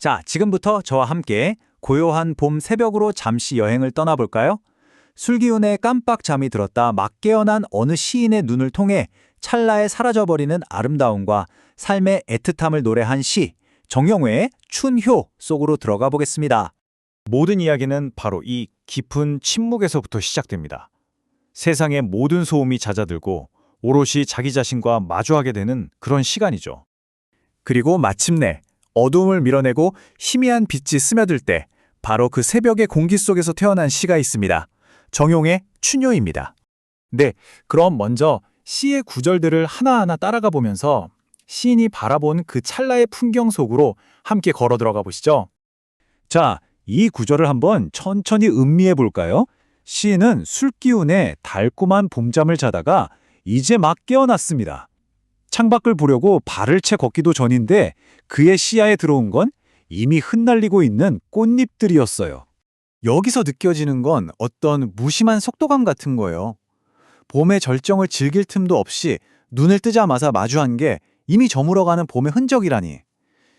자, 지금부터 저와 함께 고요한 봄 새벽으로 잠시 여행을 떠나볼까요? 술기운에 깜빡 잠이 들었다 막 깨어난 어느 시인의 눈을 통해 찰나에 사라져버리는 아름다움과 삶의 애틋함을 노래한 시, 정용회의 춘효 속으로 들어가 보겠습니다. 모든 이야기는 바로 이 깊은 침묵에서부터 시작됩니다. 세상의 모든 소음이 잦아들고 오롯이 자기 자신과 마주하게 되는 그런 시간이죠. 그리고 마침내 어둠을 밀어내고 희미한 빛이 스며들 때 바로 그 새벽의 공기 속에서 태어난 시가 있습니다. 정용의 춘효입니다. 네, 그럼 먼저 시의 구절들을 하나하나 따라가 보면서 시인이 바라본 그 찰나의 풍경 속으로 함께 걸어 들어가 보시죠. 자, 이 구절을 한번 천천히 음미해 볼까요? 시인은 술기운에 달콤한 봄잠을 자다가 이제 막 깨어났습니다. 창밖을 보려고 발을 채 걷기도 전인데 그의 시야에 들어온 건 이미 흩날리고 있는 꽃잎들이었어요. 여기서 느껴지는 건 어떤 무심한 속도감 같은 거예요. 봄의 절정을 즐길 틈도 없이 눈을 뜨자마자 마주한 게 이미 저물어가는 봄의 흔적이라니.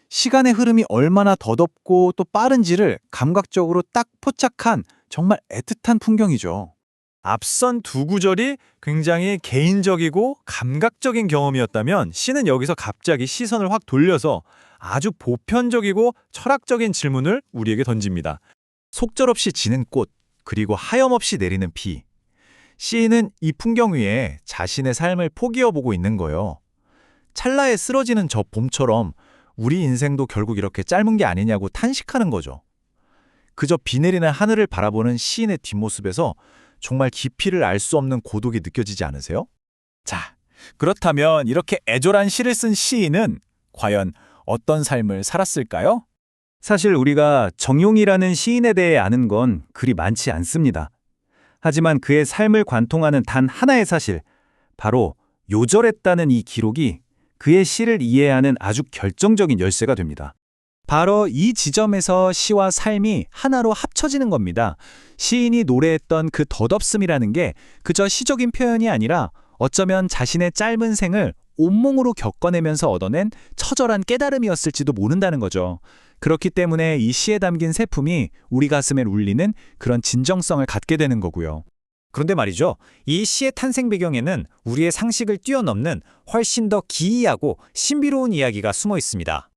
시간의 흐름이 얼마나 더덥고 또 빠른지를 감각적으로 딱 포착한 정말 애틋한 풍경이죠. 앞선 두 구절이 굉장히 개인적이고 감각적인 경험이었다면 시는 여기서 갑자기 시선을 확 돌려서 아주 보편적이고 철학적인 질문을 우리에게 던집니다. 속절없이 지는 꽃, 그리고 하염없이 내리는 비. 시인은 이 풍경 위에 자신의 삶을 포기해보고 있는 거예요. 찰나에 쓰러지는 저 봄처럼 우리 인생도 결국 이렇게 짧은 게 아니냐고 탄식하는 거죠. 그저 비 내리는 하늘을 바라보는 시인의 뒷모습에서 정말 깊이를 알 수 없는 고독이 느껴지지 않으세요? 자, 그렇다면 이렇게 애절한 시를 쓴 시인은 과연 어떤 삶을 살았을까요? 사실 우리가 정용이라는 시인에 대해 아는 건 그리 많지 않습니다. 하지만 그의 삶을 관통하는 단 하나의 사실, 바로 요절했다는 이 기록이 그의 시를 이해하는 아주 결정적인 열쇠가 됩니다. 바로 이 지점에서 시와 삶이 하나로 합쳐지는 겁니다. 시인이 노래했던 그 덧없음이라는 게 그저 시적인 표현이 아니라 어쩌면 자신의 짧은 생을 온몸으로 겪어내면서 얻어낸 처절한 깨달음이었을지도 모른다는 거죠. 그렇기 때문에 이 시에 담긴 세품이 우리 가슴에 울리는 그런 진정성을 갖게 되는 거고요. 그런데 말이죠. 이 시의 탄생 배경에는 우리의 상식을 뛰어넘는 훨씬 더 기이하고 신비로운 이야기가 숨어 있습니다.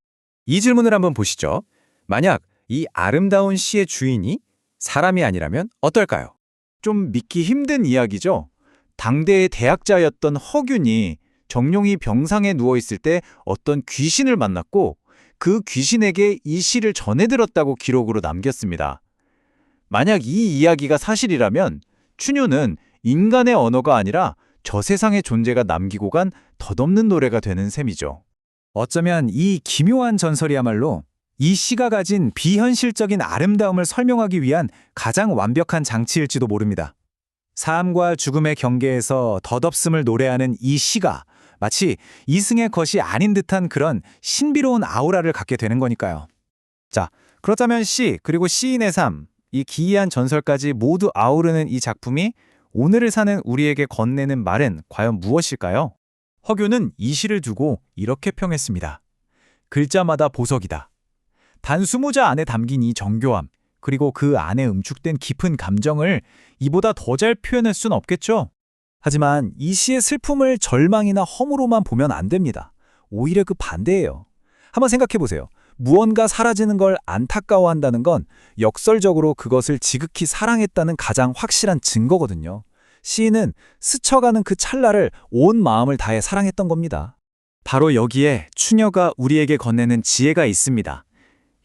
이 질문을 한번 보시죠. 만약 이 아름다운 시의 주인이 사람이 아니라면 어떨까요? 좀 믿기 힘든 이야기죠. 당대의 대학자였던 허균이 정용이 병상에 누워있을 때 어떤 귀신을 만났고 그 귀신에게 이 시를 전해들었다고 기록으로 남겼습니다. 만약 이 이야기가 사실이라면 춘효는 인간의 언어가 아니라 저 세상의 존재가 남기고 간 덧없는 노래가 되는 셈이죠. 어쩌면 이 기묘한 전설이야말로 이 시가 가진 비현실적인 아름다움을 설명하기 위한 가장 완벽한 장치일지도 모릅니다. 삶과 죽음의 경계에서 덧없음을 노래하는 이 시가 마치 이승의 것이 아닌 듯한 그런 신비로운 아우라를 갖게 되는 거니까요. 자, 그렇다면 시 그리고 시인의 삶, 이 기이한 전설까지 모두 아우르는 이 작품이 오늘을 사는 우리에게 건네는 말은 과연 무엇일까요? 허균은 이 시를 두고 이렇게 평했습니다. 글자마다 보석이다. 단 20자 안에 담긴 이 정교함, 그리고 그 안에 응축된 깊은 감정을 이보다 더 잘 표현할 순 없겠죠? 하지만 이 시의 슬픔을 절망이나 허무로만 보면 안 됩니다. 오히려 그 반대예요. 한번 생각해 보세요. 무언가 사라지는 걸 안타까워한다는 건 역설적으로 그것을 지극히 사랑했다는 가장 확실한 증거거든요. 시인은 스쳐가는 그 찰나를 온 마음을 다해 사랑했던 겁니다. 바로 여기에 춘효가 우리에게 건네는 지혜가 있습니다.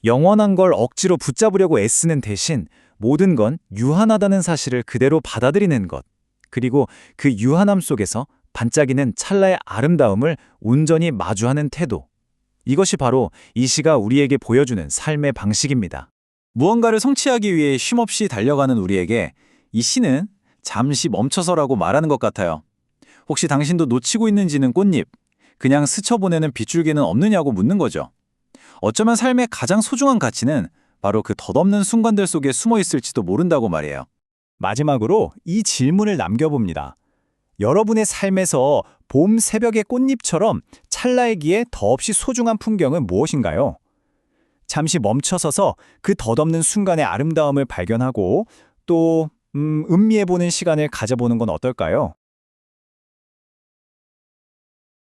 영원한 걸 억지로 붙잡으려고 애쓰는 대신 모든 건 유한하다는 사실을 그대로 받아들이는 것. 그리고 그 유한함 속에서 반짝이는 찰나의 아름다움을 온전히 마주하는 태도. 이것이 바로 이 시가 우리에게 보여주는 삶의 방식입니다. 무언가를 성취하기 위해 쉼없이 달려가는 우리에게 이 시는 잠시 멈춰서라고 말하는 것 같아요. 혹시 당신도 놓치고 있는지는 꽃잎, 그냥 스쳐보내는 빗줄기는 없느냐고 묻는 거죠. 어쩌면 삶의 가장 소중한 가치는 바로 그 덧없는 순간들 속에 숨어 있을지도 모른다고 말이에요. 마지막으로 이 질문을 남겨봅니다. 여러분의 삶에서 봄 새벽의 꽃잎처럼 찰나이기에 더없이 소중한 풍경은 무엇인가요? 잠시 멈춰서서 그 덧없는 순간의 아름다움을 발견하고 또 음미해보는 시간을 가져보는 건 어떨까요?